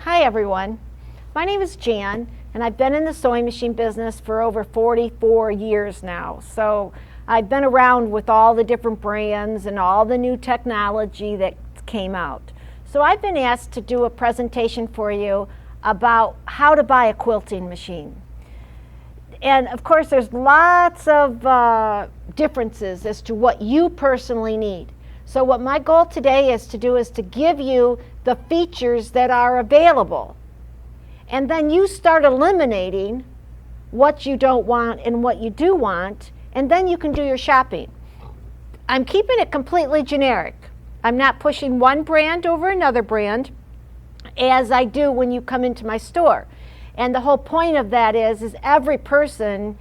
Hi everyone, my name is Jan and I've been in the sewing machine business for over 44 years now. So I've been around with all the different brands and all the new technology that came out. So I've been asked to do a presentation for you about how to buy a quilting machine. And of course there's lots of differences as to what you personally need. So what my goal today is to give you the features that are available. And then you start eliminating what you don't want and what you do want, and then you can do your shopping. I'm keeping it completely generic. I'm not pushing one brand over another brand as I do when you come into my store. And the whole point of that is every person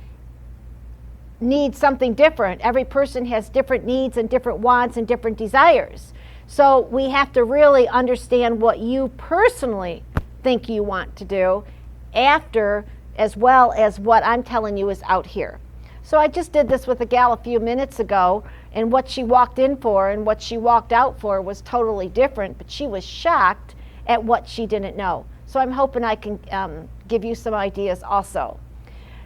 needs something different. Every person has different needs and different wants and different desires. So we have to really understand what you personally think you want to do after, as well as what I'm telling you is out here. So I just did this with a gal a few minutes ago, and what she walked in for and what she walked out for was totally different, but she was shocked at what she didn't know. So I'm hoping I can give you some ideas also.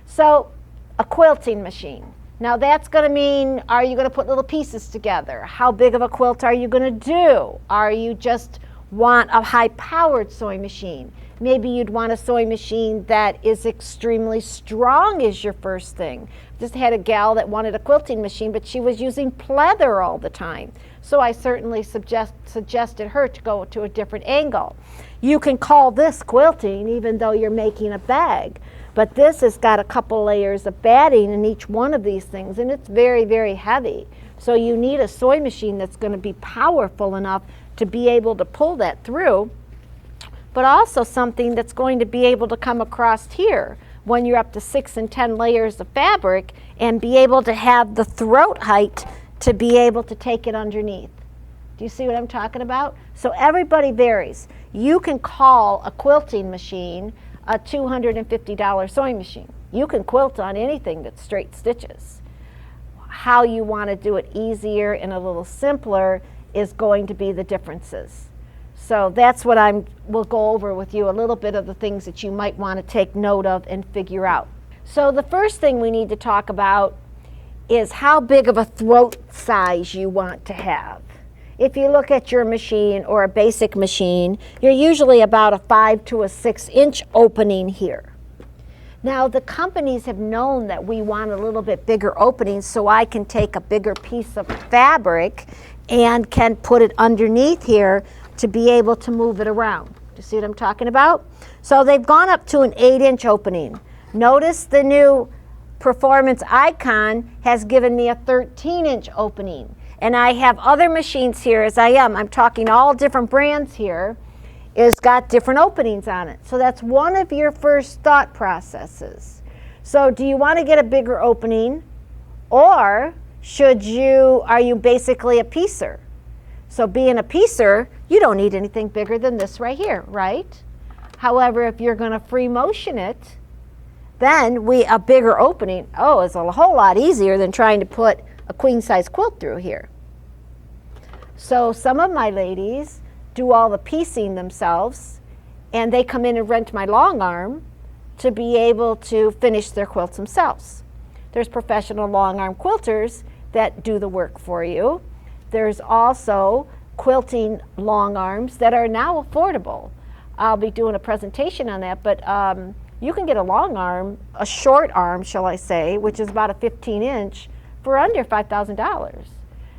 So a quilting machine. Now that's going to mean, are you going to put little pieces together? How big of a quilt are you going to do? Are you just want a high-powered sewing machine? Maybe you'd want a sewing machine that is extremely strong is your first thing. Just had a gal that wanted a quilting machine, but she was using pleather all the time. So I certainly suggested her to go to a different angle. You can call this quilting even though you're making a bag. But this has got a couple layers of batting in each one of these things, and it's very, very heavy. So you need a sewing machine that's going to be powerful enough to be able to pull that through, but also something that's going to be able to come across here when you're up to 6 and 10 layers of fabric and be able to have the throat height to be able to take it underneath. Do you see what I'm talking about? So everybody varies. You can call a quilting machine a $250 sewing machine. You can quilt on anything that's straight stitches. How you want to do it easier and a little simpler is going to be the differences. So that's what we'll go over with you, a little bit of the things that you might want to take note of and figure out. So the first thing we need to talk about is how big of a throat size you want to have. If you look at your machine or a basic machine, you're usually about a 5 to a 6 inch opening here. Now the companies have known that we want a little bit bigger openings, so I can take a bigger piece of fabric and can put it underneath here to be able to move it around. Do you see what I'm talking about? So they've gone up to an 8 inch opening. Notice the new Performance Icon has given me a 13 inch opening. And I have other machines here as I'm talking all different brands here, is got different openings on it. So that's one of your first thought processes. So do you want to get a bigger opening, or are you basically a piecer? So being a piecer, you don't need anything bigger than this right here, right? However, if you're going to free motion it, then a bigger opening, is a whole lot easier than trying to put a queen size quilt through here. So some of my ladies do all the piecing themselves, and they come in and rent my long arm to be able to finish their quilts themselves. There's professional long arm quilters that do the work for you. There's also quilting long arms that are now affordable. I'll be doing a presentation on that, but you can get a long arm, a short arm, shall I say, which is about a 15 inch, for under $5,000.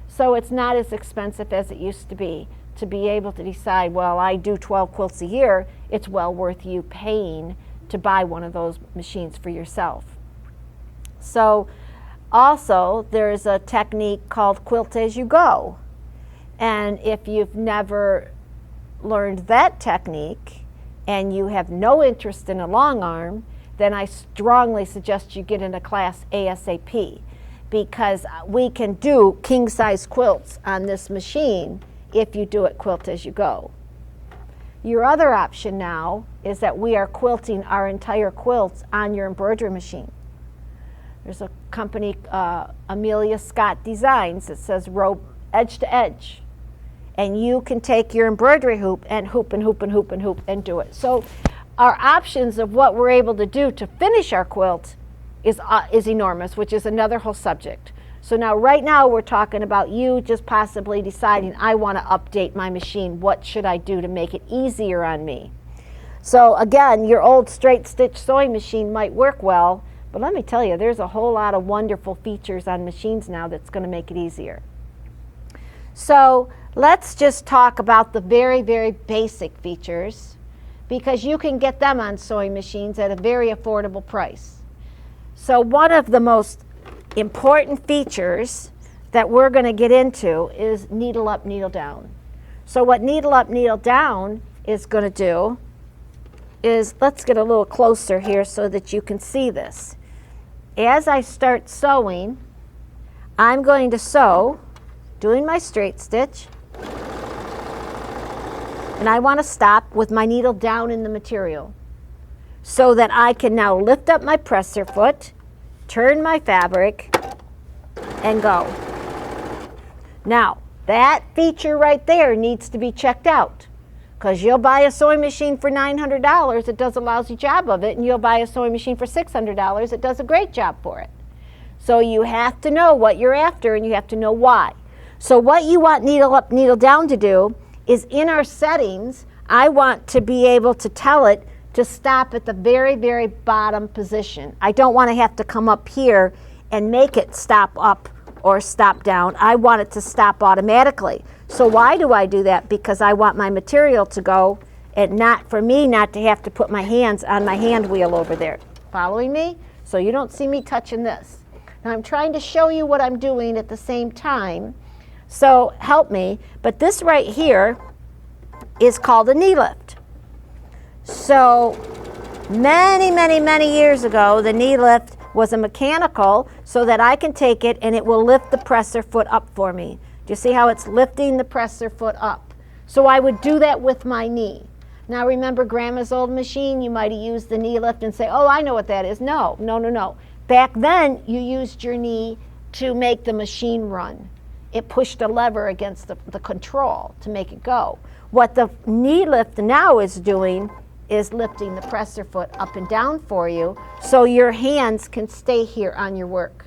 So it's not as expensive as it used to be able to decide, well, I do 12 quilts a year, it's well worth you paying to buy one of those machines for yourself. So also there's a technique called quilt as you go. And if you've never learned that technique and you have no interest in a long arm, then I strongly suggest you get in a class ASAP, because we can do king size quilts on this machine if you do it quilt as you go. Your other option now is that we are quilting our entire quilts on your embroidery machine. There's a company, Amelia Scott Designs, that says rope edge to edge. and you can take your embroidery hoop and hoop and hoop and hoop and hoop and do it. So our options of what we're able to do to finish our quilt is enormous, which is another whole subject. So now, right now, we're talking about you just possibly deciding, I want to update my machine. What should I do to make it easier on me? So again, your old straight stitch sewing machine might work well, but let me tell you, there's a whole lot of wonderful features on machines now that's going to make it easier. So let's just talk about the very, very basic features, because you can get them on sewing machines at a very affordable price. So one of the most important features that we're going to get into is needle up, needle down. So what needle up, needle down is going to do is, let's get a little closer here so that you can see this. As I start sewing, I'm going to sew, doing my straight stitch, and I want to stop with my needle down in the material so that I can now lift up my presser foot, turn my fabric, and go. Now, that feature right there needs to be checked out, because you'll buy a sewing machine for $900 that does a lousy job of it, and you'll buy a sewing machine for $600 that does a great job for it. So you have to know what you're after, and you have to know why. So what you want needle up, needle down to do is, in our settings, I want to be able to tell it to stop at the very, very bottom position. I don't want to have to come up here and make it stop up or stop down. I want it to stop automatically. So why do I do that? Because I want my material to go, and not for me not to have to put my hands on my hand wheel over there. Following me? So you don't see me touching this. Now I'm trying to show you what I'm doing at the same time, so help me. But this right here is called a knee lift. So many, many, many years ago, the knee lift was a mechanical, so that I can take it and it will lift the presser foot up for me. Do you see how it's lifting the presser foot up? So I would do that with my knee. Now remember Grandma's old machine, you might have used the knee lift and say, oh, I know what that is. No, no, no, no. Back then, you used your knee to make the machine run. It pushed a lever against the control to make it go. What the knee lift now is doing is lifting the presser foot up and down for you, so your hands can stay here on your work.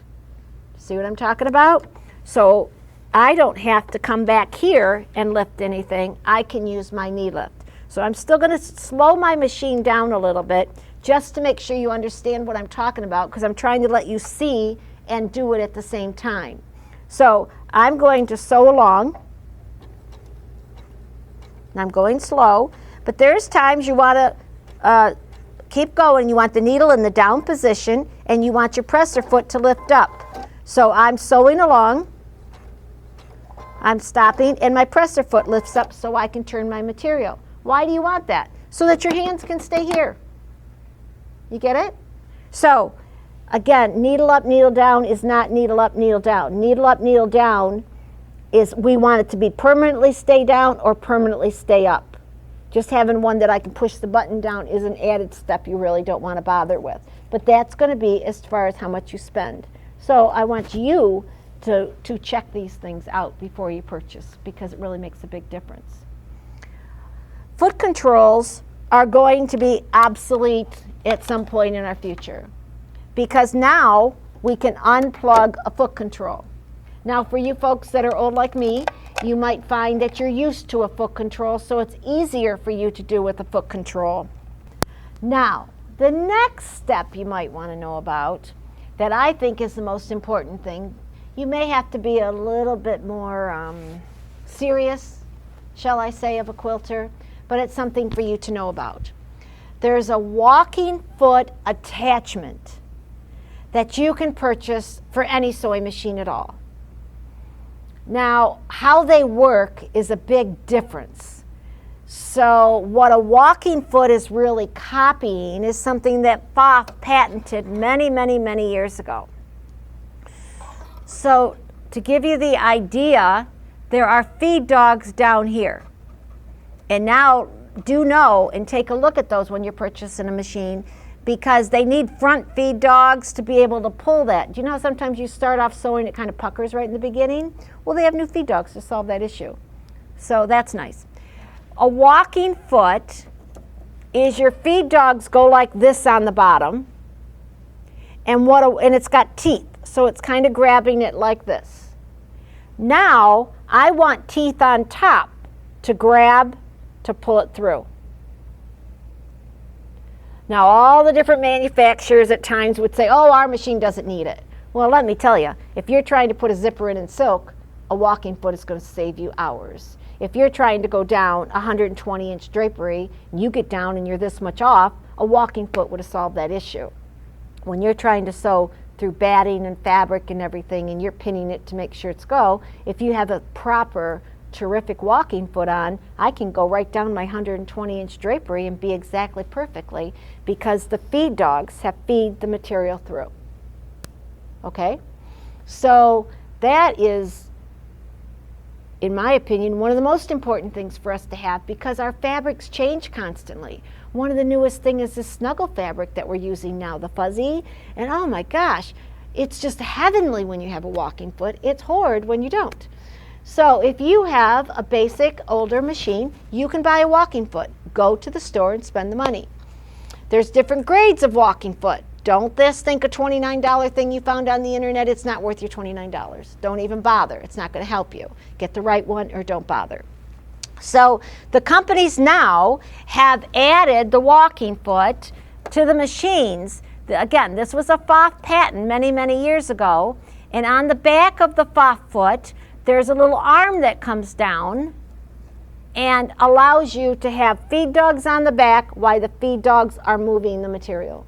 See what I'm talking about? So I don't have to come back here and lift anything. I can use my knee lift. So I'm still going to slow my machine down a little bit just to make sure you understand what I'm talking about, because I'm trying to let you see and do it at the same time. So I'm going to sew along. And I'm going slow. But there's times you want to keep going. You want the needle in the down position, and you want your presser foot to lift up. So I'm sewing along. I'm stopping, and my presser foot lifts up so I can turn my material. Why do you want that? So that your hands can stay here. You get it? So again, needle up, needle down is not needle up, needle down. Needle up, needle down is we want it to be permanently stay down or permanently stay up. Just having one that I can push the button down is an added step you really don't want to bother with. But that's going to be as far as how much you spend. So I want you to check these things out before you purchase, because it really makes a big difference. Foot controls are going to be obsolete at some point in our future, because now we can unplug a foot control. Now for you folks that are old like me, you might find that you're used to a foot control, so it's easier for you to do with a foot control. Now, the next step you might want to know about, that I think is the most important thing, you may have to be a little bit more serious, shall I say, of a quilter, but it's something for you to know about. There's a walking foot attachment that you can purchase for any sewing machine at all. Now, how they work is a big difference. So what a walking foot is really copying is something that Pfaff patented many, many, many years ago. So to give you the idea, there are feed dogs down here. And now do know and take a look at those when you're purchasing a machine, because they need front feed dogs to be able to pull that. Do you know how sometimes you start off sewing, it kind of puckers right in the beginning? Well, they have new feed dogs to solve that issue. So that's nice. A walking foot is your feed dogs go like this on the bottom, and it's got teeth, so it's kind of grabbing it like this. Now I want teeth on top to grab to pull it through. Now all the different manufacturers at times would say, oh, our machine doesn't need it. Well, let me tell you, if you're trying to put a zipper in silk, a walking foot is going to save you hours. If you're trying to go down 120-inch drapery, and you get down and you're this much off, a walking foot would have solved that issue. When you're trying to sew through batting and fabric and everything, and you're pinning it to make sure it's go, if you have a proper, terrific walking foot on, I can go right down my 120-inch drapery and be exactly perfectly, because the feed dogs have feed the material through. Okay? So that is, in my opinion, one of the most important things for us to have, because our fabrics change constantly. One of the newest things is this snuggle fabric that we're using now, the fuzzy, and oh my gosh, it's just heavenly when you have a walking foot. It's horrid when you don't. So if you have a basic older machine, you can buy a walking foot. Go to the store and spend the money. There's different grades of walking foot. Don't think a $29 thing you found on the internet, it's not worth your $29. Don't even bother. It's not going to help you. Get the right one or don't bother. So the companies now have added the walking foot to the machines. Again, this was a Pfaff patent many, many years ago. And on the back of the Pfaff foot, there's a little arm that comes down and allows you to have feed dogs on the back while the feed dogs are moving the material.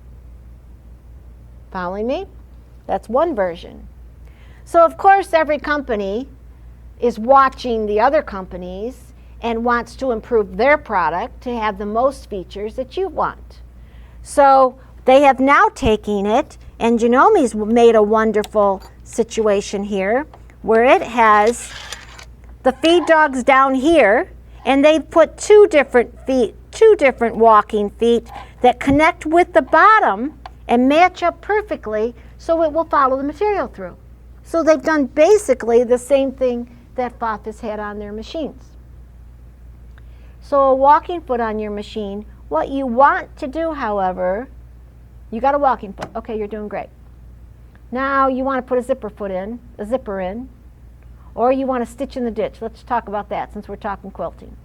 Following me? That's one version. So of course every company is watching the other companies and wants to improve their product to have the most features that you want. So they have now taken it, and Jannomi's made a wonderful situation here where it has the feed dogs down here, and they've put two different walking feet that connect with the bottom and match up perfectly so it will follow the material through. So they've done basically the same thing that Pfaff has had on their machines. So a walking foot on your machine, what you want to do, however, you got a walking foot. Okay, you're doing great. Now you want to put a zipper in, or you want to stitch in the ditch. Let's talk about that since we're talking quilting.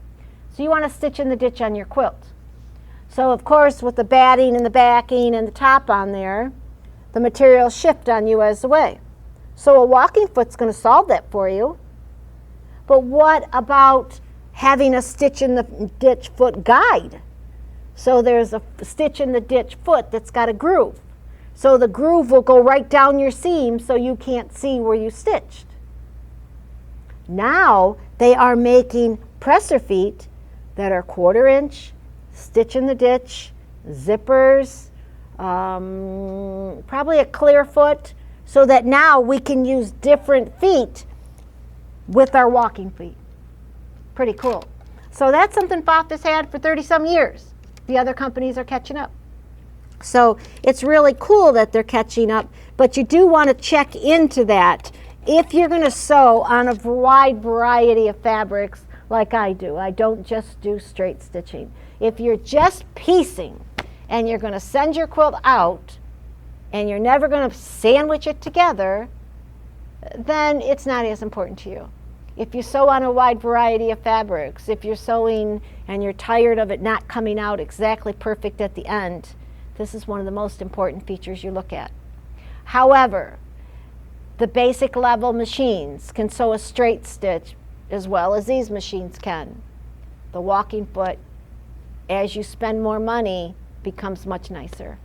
So you want to stitch in the ditch on your quilt. So of course with the batting and the backing and the top on there, the materials shift on you as the way. So a walking foot's going to solve that for you. But what about having a stitch in the ditch foot guide? So there's a stitch in the ditch foot that's got a groove. So the groove will go right down your seam so you can't see where you stitched. Now they are making presser feet that are 1/4 inch, stitch in the ditch, zippers, probably a clear foot, so that now we can use different feet with our walking feet. Pretty cool. So that's something Pfaff has had for 30-some years. The other companies are catching up. So it's really cool that they're catching up, but you do want to check into that if you're going to sew on a wide variety of fabrics like I do. I don't just do straight stitching. If you're just piecing and you're going to send your quilt out and you're never going to sandwich it together, then it's not as important to you. If you sew on a wide variety of fabrics, if you're sewing and you're tired of it not coming out exactly perfect at the end, this is one of the most important features you look at. However, the basic level machines can sew a straight stitch as well as these machines can. The walking foot, as you spend more money, becomes much nicer.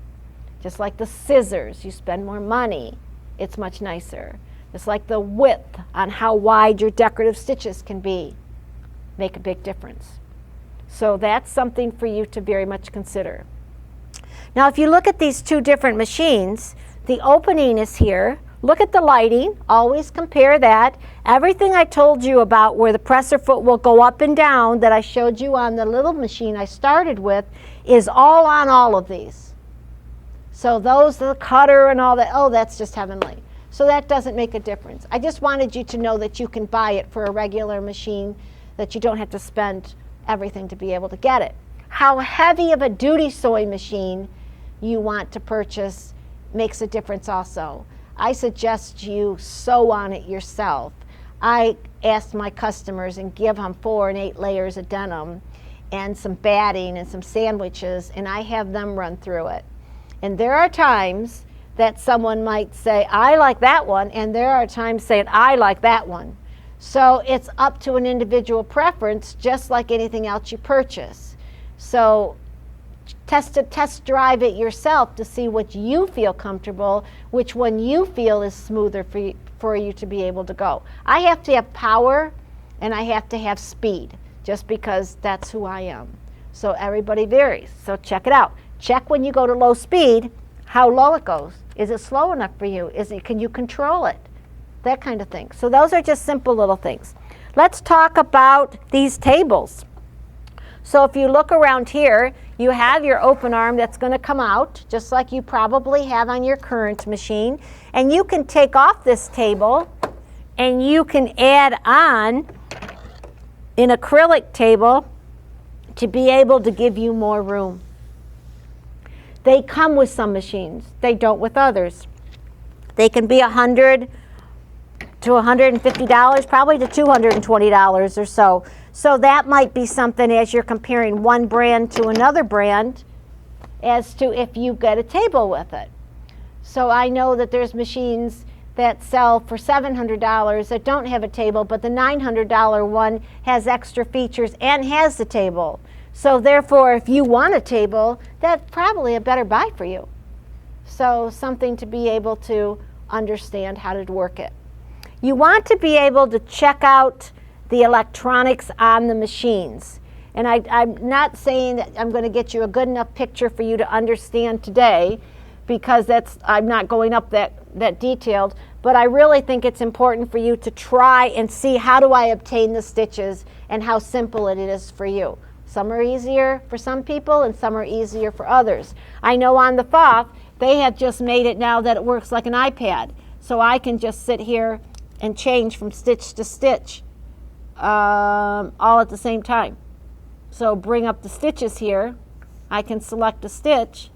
Just like the scissors, you spend more money, it's much nicer. It's like the width on how wide your decorative stitches can be, make a big difference. So that's something for you to very much consider. Now if you look at these two different machines, the opening is here. Look at the lighting, always compare that. Everything I told you about where the presser foot will go up and down that I showed you on the little machine I started with is all on all of these. So those, the cutter and all that, oh, that's just heavenly. So that doesn't make a difference. I just wanted you to know that you can buy it for a regular machine that you don't have to spend everything to be able to get it. How heavy of a duty sewing machine you want to purchase makes a difference also. I suggest you sew on it yourself. I ask my customers and give them 4 and 8 layers of denim and some batting and some sandwiches, and I have them run through it. And there are times that someone might say, I like that one, and there are times saying, I like that one. So it's up to an individual preference, just like anything else you purchase. So test drive it yourself to see what you feel comfortable, which one you feel is smoother for you to be able to go. I have to have power and I have to have speed, just because that's who I am. So everybody varies. So check it out. Check when you go to low speed, how low it goes. Is it slow enough for you? Can you control it? That kind of thing. So those are just simple little things. Let's talk about these tables. So if you look around here, you have your open arm that's going to come out, just like you probably have on your current machine. And you can take off this table and you can add on an acrylic table to be able to give you more room. They come with some machines. They don't with others. They can be $100 to $150, probably to $220 or so. So that might be something as you're comparing one brand to another brand as to if you get a table with it. So I know that there's machines that sell for $700 that don't have a table, but the $900 one has extra features and has the table. So therefore, if you want a table, that's probably a better buy for you. So something to be able to understand how to work it. You want to be able to check out the electronics on the machines. And I'm not saying that I'm going to get you a good enough picture for you to understand today, because I'm not going up that detailed, but I really think it's important for you to try and see, how do I obtain the stitches and how simple it is for you. Some are easier for some people and some are easier for others. I know on the FOF, they have just made it now that it works like an iPad. So I can just sit here and change from stitch to stitch all at the same time. So bring up the stitches here. I can select a stitch.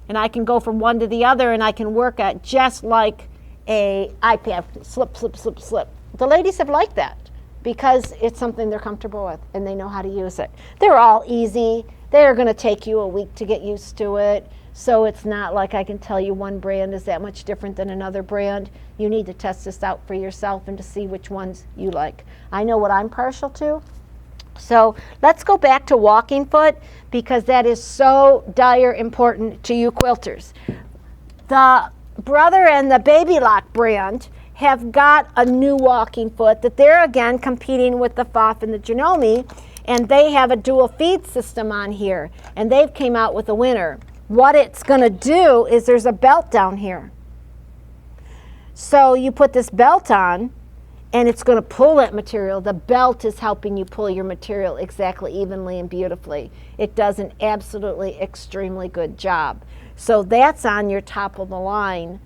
And I can go from one to the other and I can work at just like a iPad. Slip, slip, slip, slip. The ladies have liked that because it's something they're comfortable with and they know how to use it. They're all easy. They're going to take you a week to get used to it. So it's not like I can tell you one brand is that much different than another brand. You need to test this out for yourself and to see which ones you like. I know what I'm partial to. So let's go back to walking foot, because that is so dire important to you quilters. The Brother and the Baby Lock brand have got a new walking foot that they're again competing with the FOF and the Janome, and they have a dual feed system on here, and they've came out with a winner. What it's going to do is there's a belt down here. So you put this belt on and it's going to pull that material. The belt is helping you pull your material exactly evenly and beautifully. It does an absolutely extremely good job. So that's on your top of the line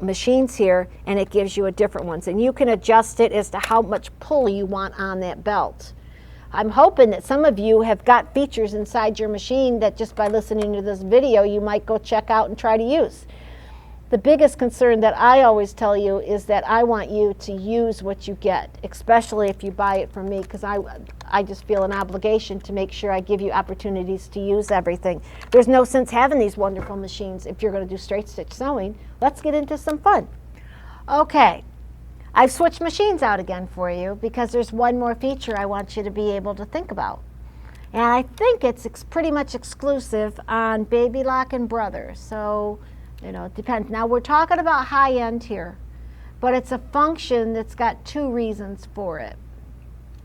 machines here, and it gives you a different ones. And you can adjust it as to how much pull you want on that belt. I'm hoping that some of you have got features inside your machine that just by listening to this video you might go check out and try to use. The biggest concern that I always tell you is that I want you to use what you get, especially if you buy it from me, because I just feel an obligation to make sure I give you opportunities to use everything. There's no sense having these wonderful machines if you're going to do straight stitch sewing. Let's get into some fun. Okay, I've switched machines out again for you because there's one more feature I want you to be able to think about. And I think it's pretty much exclusive on Baby Lock and Brother. So, you know, it depends. Now we're talking about high end here, but it's a function that's got two reasons for it.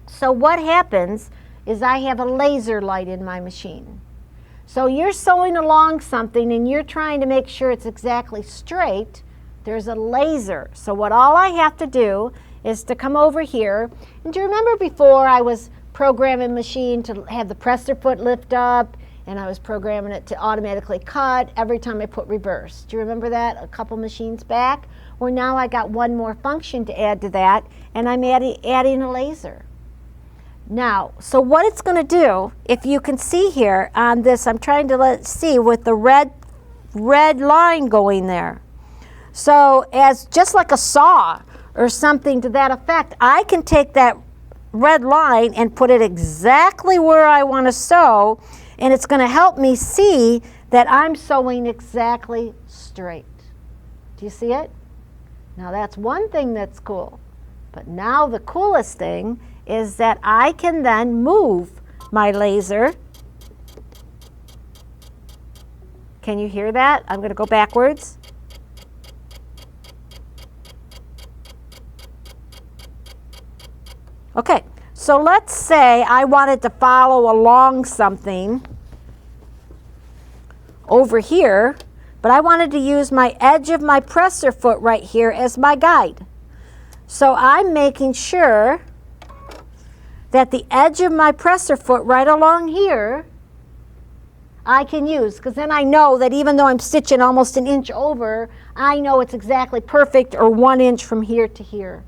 So what happens is I have a laser light in my machine. So you're sewing along something and you're trying to make sure it's exactly straight. There's a laser. So what all I have to do is to come over here. And do you remember before I was programming machine to have the presser foot lift up and I was programming it to automatically cut every time I put reverse. Do you remember that a couple machines back? Well, now I got one more function to add to that, and I'm adding a laser. Now, so what it's going to do, if you can see here on this, I'm trying to see with the red line going there. So as just like a saw or something to that effect, I can take that red line and put it exactly where I want to sew, and it's going to help me see that I'm sewing exactly straight. Do you see it? Now that's one thing that's cool. But now the coolest thing is that I can then move my laser. Can you hear that? I'm going to go backwards. Okay, so let's say I wanted to follow along something over here, but I wanted to use my edge of my presser foot right here as my guide. So I'm making sure that the edge of my presser foot right along here I can use, because then I know that even though I'm stitching almost an inch over, I know it's exactly perfect, or 1 inch from here to here.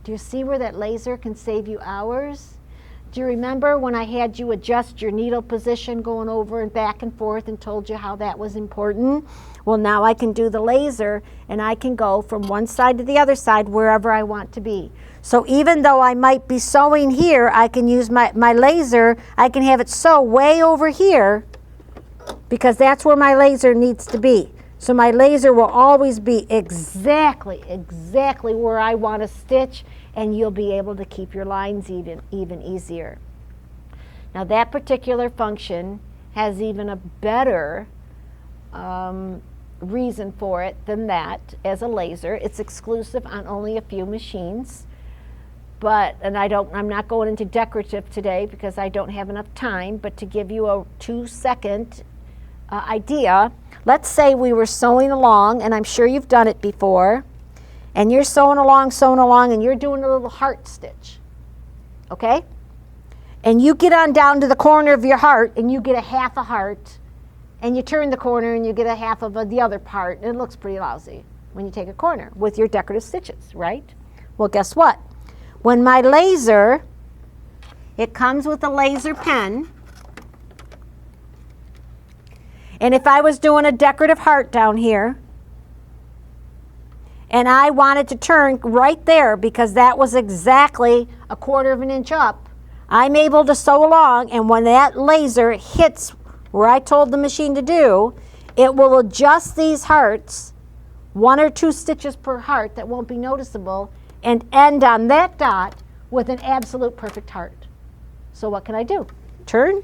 Do you see where that laser can save you hours? Do you remember when I had you adjust your needle position going over and back and forth and told you how that was important? Well, now I can do the laser, and I can go from one side to the other side wherever I want to be. So even though I might be sewing here, I can use my laser. I can have it sew way over here, because that's where my laser needs to be. So my laser will always be exactly where I want to stitch, and you'll be able to keep your lines even easier. Now that particular function has even a better reason for it than that as a laser. It's exclusive on only a few machines. And I'm not going into decorative today because I don't have enough time, but to give you a 2-second idea, let's say we were sewing along, and I'm sure you've done it before, and you're sewing along, and you're doing a little heart stitch, okay? And you get on down to the corner of your heart, and you get a half a heart, and you turn the corner, and you get a half of the other part, and it looks pretty lousy when you take a corner with your decorative stitches, right? Well, guess what? When my laser, it comes with a laser pen, and if I was doing a decorative heart down here, and I wanted to turn right there because that was exactly a 1/4 inch up, I'm able to sew along, and when that laser hits where I told the machine to do, it will adjust these hearts, 1 or 2 stitches per heart that won't be noticeable, and end on that dot with an absolute perfect heart. So what can I do? Turn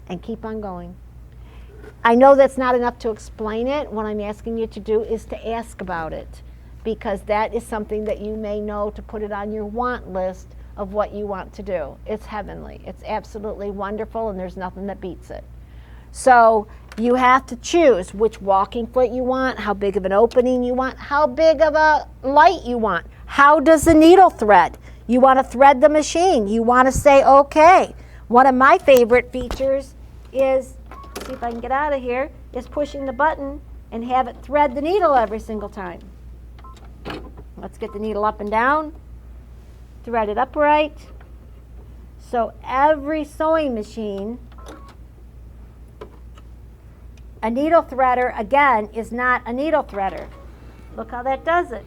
and keep on going. I know that's not enough to explain it. What I'm asking you to do is to ask about it, because that is something that you may know to put it on your want list of what you want to do. It's heavenly. It's absolutely wonderful, and there's nothing that beats it. So you have to choose which walking foot you want, how big of an opening you want, how big of a light you want. How does the needle thread? You want to thread the machine. You want to say, okay. One of my favorite features is, see if I can get out of here, is pushing the button and have it thread the needle every single time. Let's get the needle up and down, thread it upright. So every sewing machine, a needle threader, again, is not a needle threader. Look how that does it.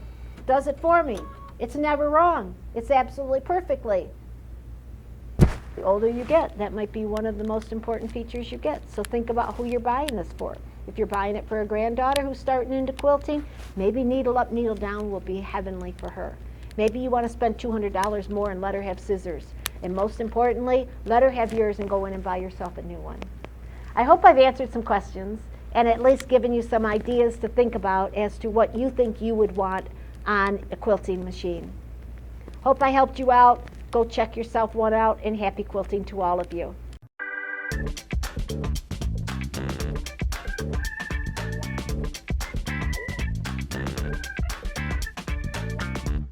Does it for me. It's never wrong. It's absolutely perfectly. The older you get, that might be one of the most important features you get. So think about who you're buying this for. If you're buying it for a granddaughter who's starting into quilting, maybe needle up, needle down will be heavenly for her. Maybe you want to spend $200 more and let her have scissors. And most importantly, let her have yours and go in and buy yourself a new one. I hope I've answered some questions and at least given you some ideas to think about as to what you think you would want on a quilting machine. Hope I helped you out. Go check yourself one out, and happy quilting to all of you.